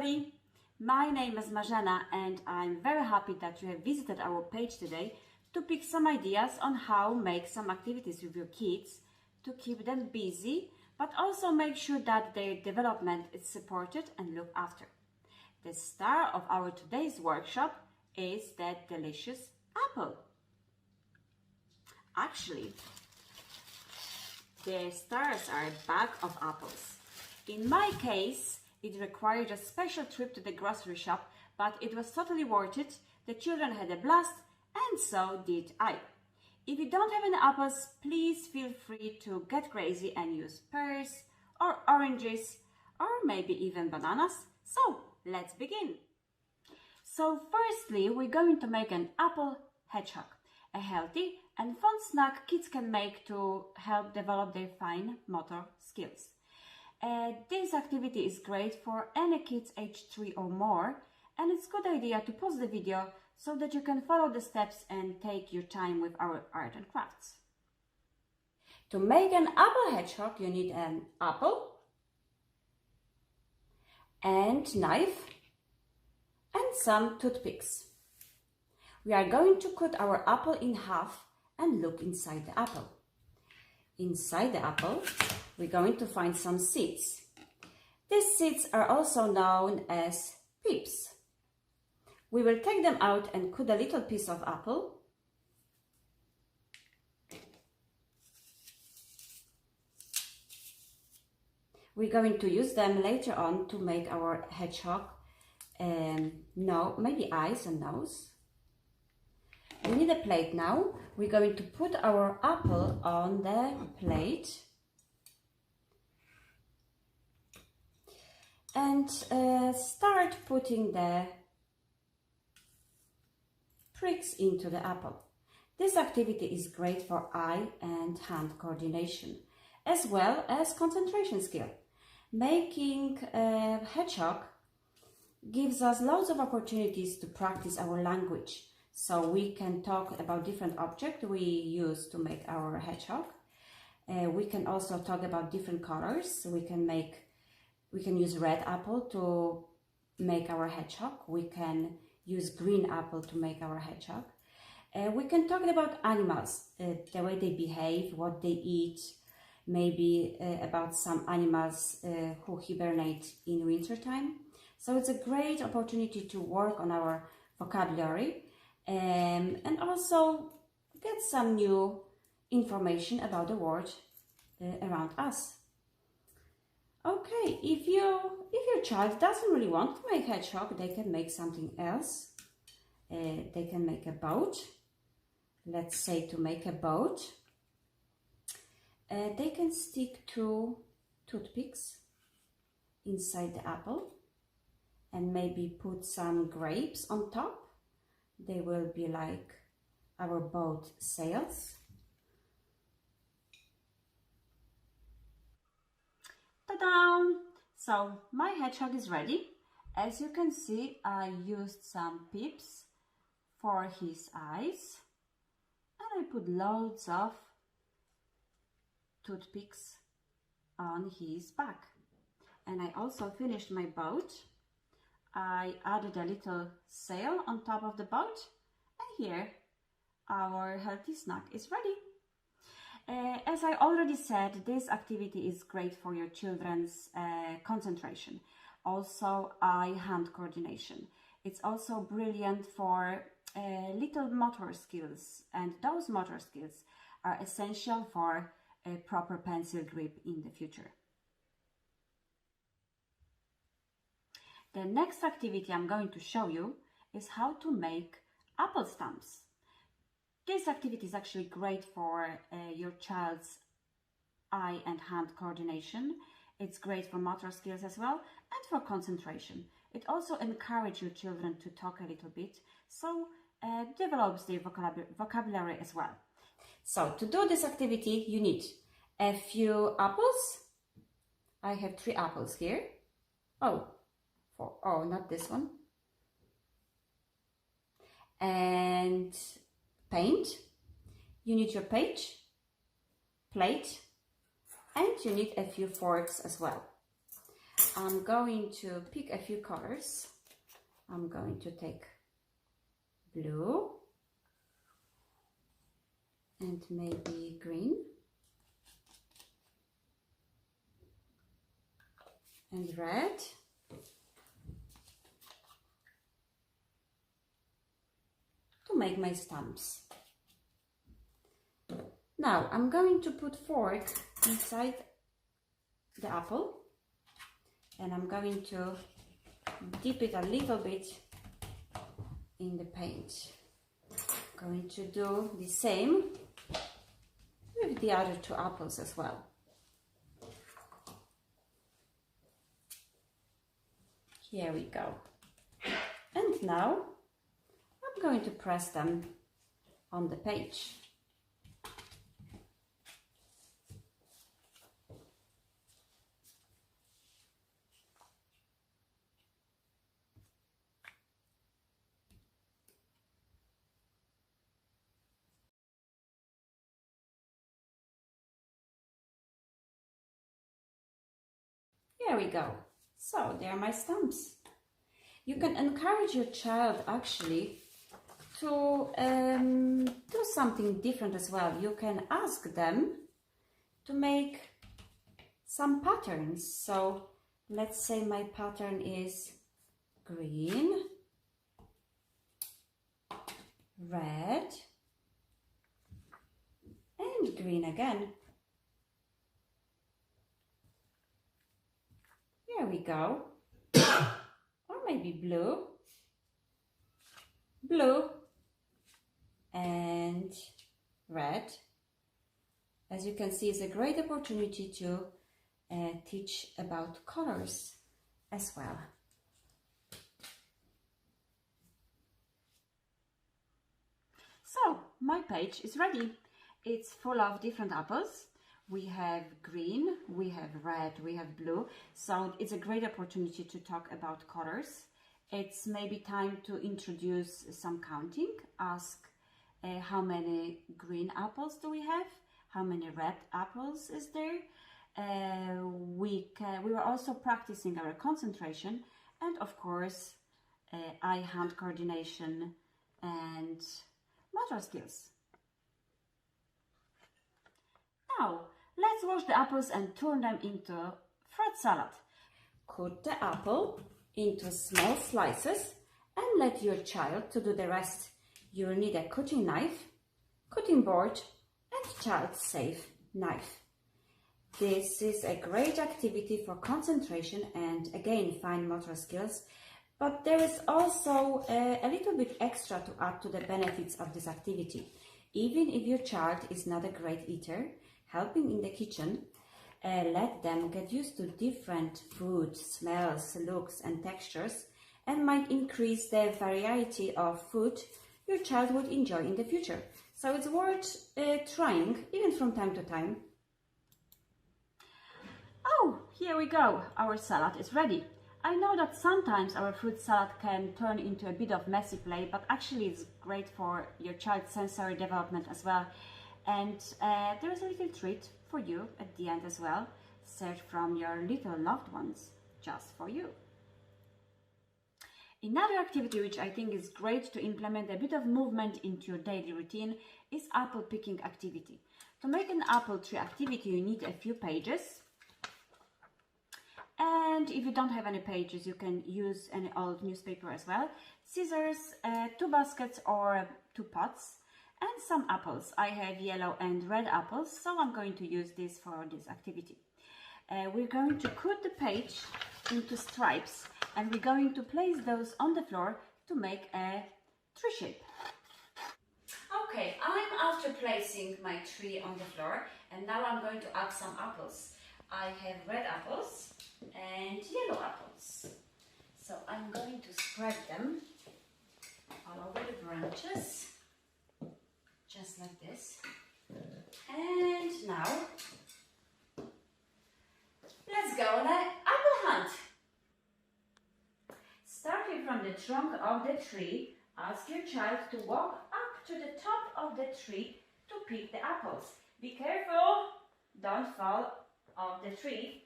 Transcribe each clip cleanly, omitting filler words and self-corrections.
everybody, my name is Marzena and I'm very happy that you have visited our page today to pick some ideas on how make some activities with your kids to keep them busy, but also make sure that their development is supported and looked after. The star of our today's workshop is that delicious apple. Actually, the stars are a bag of apples. In my case, it required a special trip to the grocery shop, but it was totally worth it. The children had a blast, and so did I. If you don't have any apples, please feel free to get crazy and use pears or oranges or maybe even bananas. So let's begin. So firstly, we're going to make an apple hedgehog, a healthy and fun snack kids can make to help develop their fine motor skills. This activity is great for any kids age 3 or more, and it's a good idea to pause the video so that you can follow the steps and take your time with our art and crafts. To make an apple hedgehog, you need an apple and knife and some toothpicks. We are going to cut our apple in half and look inside the apple. Inside the apple, we're going to find some seeds. These seeds are also known as pips. We will take them out and cut a little piece of apple. We're going to use them later on to make our hedgehog, maybe eyes and nose. We need a plate now. We're going to put our apple on the plate and start putting the pricks into the apple. This activity is great for eye and hand coordination, as well as concentration skill. Making a hedgehog gives us lots of opportunities to practice our language. So we can talk about different objects we use to make our hedgehog. We can also talk about different colors. We can use red apple to make our hedgehog. We can use green apple to make our hedgehog. We can talk about animals, the way they behave, what they eat, maybe about some animals who hibernate in winter time. So it's a great opportunity to work on our vocabulary and also get some new information about the world around us. Okay, if your child doesn't really want to make hedgehog, they can make something else. They can make a boat. Let's say to make a boat, they can stick 2 toothpicks inside the apple and maybe put some grapes on top. They will be like our boat sails. Ta-da! So my hedgehog is ready. As you can see, I used some pips for his eyes and I put loads of toothpicks on his back. And I also finished my boat. I added a little sail on top of the boat, and here our healthy snack is ready. As I already said, this activity is great for your children's concentration, also eye-hand coordination. It's also brilliant for little motor skills, and those motor skills are essential for a proper pencil grip in the future. The next activity I'm going to show you is how to make apple stamps. This activity is actually great for your child's eye and hand coordination. It's great for motor skills as well and for concentration. It also encourages your children to talk a little bit, so develops their vocabulary as well. So to do this activity, you need a few apples. I have 3 apples here. Not this one. And paint. You need your plate, and you need a few forks as well. I'm going to pick a few colors. I'm going to take blue and maybe green and red. To make my stamps. Now I'm going to put fork inside the apple and I'm going to dip it a little bit in the paint. I'm going to do the same with the other two apples as well. Here we go. And now I'm going to press them on the page. Here we go. So there are my stamps. You can encourage your child actually to do something different as well. You can ask them to make some patterns. So let's say my pattern is green, red, and green again. Here we go. Or maybe blue, blue, and red. As you can see, it's a great opportunity to teach about colors as well. So my page is ready. It's full of different apples. We have green, we have red, we have blue. So it's a great opportunity to talk about colors. It's maybe time to introduce some counting. Ask how many green apples do we have? How many red apples is there? We were also practicing our concentration and of course eye-hand coordination and motor skills. Now, let's wash the apples and turn them into fruit salad. Cut the apple into small slices and let your child to do the rest. You'll need a cutting knife, cutting board and child-safe knife. This is a great activity for concentration and again fine motor skills, but there is also a little bit extra to add to the benefits of this activity. Even if your child is not a great eater, helping in the kitchen, let them get used to different food, smells, looks and textures and might increase the variety of food your child would enjoy in the future. So it's worth trying, even from time to time. Oh, here we go. Our salad is ready. I know that sometimes our fruit salad can turn into a bit of messy play, but actually it's great for your child's sensory development as well. And there is a little treat for you at the end as well, served from your little loved ones, just for you. Another activity which I think is great to implement a bit of movement into your daily routine is apple picking activity. To make an apple tree activity, you need a few pages. And if you don't have any pages, you can use any old newspaper as well. Scissors, 2 baskets or 2 pots, and some apples. I have yellow and red apples, so I'm going to use this for this activity. We're going to cut the page into stripes and we're going to place those on the floor to make a tree shape. Okay, I'm after placing my tree on the floor and now I'm going to add some apples. I have red apples and yellow apples. So I'm going to spread them all over the branches, just like this. And now, let's go on an apple hunt. Starting from the trunk of the tree, ask your child to walk up to the top of the tree to pick the apples. Be careful, don't fall off the tree.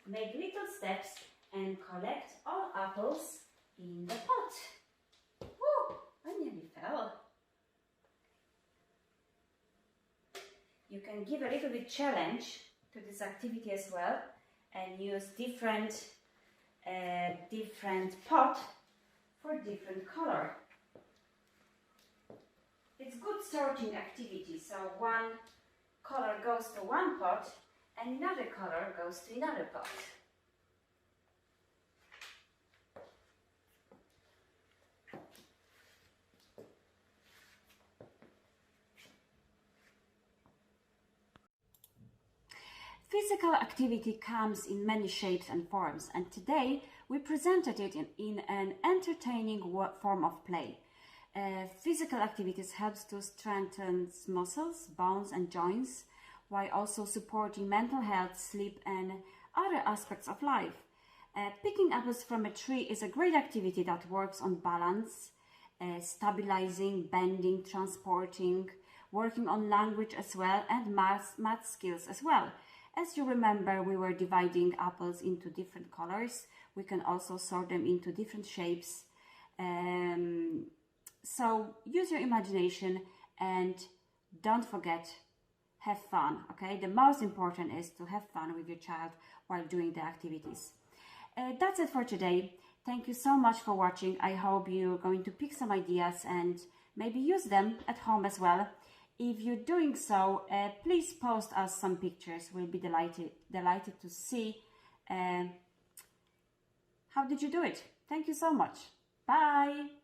Make little steps and collect all apples in the pot. Woo! I nearly fell. You can give a little bit challenge to this activity as well and use different pot for different color. It's good sorting activity, so one color goes to one pot and another color goes to another pot. Physical activity comes in many shapes and forms, and today we presented it in an entertaining form of play. Physical activities helps to strengthen muscles, bones and joints, while also supporting mental health, sleep and other aspects of life. Picking apples from a tree is a great activity that works on balance, stabilizing, bending, transporting, working on language as well, and math skills as well. As you remember, we were dividing apples into different colors. We can also sort them into different shapes. So use your imagination and don't forget, have fun, okay? The most important is to have fun with your child while doing the activities. That's it for today. Thank you so much for watching. I hope you're going to pick some ideas and maybe use them at home as well. If you're doing so, please post us some pictures. We'll be delighted to see how did you do it. Thank you so much. Bye.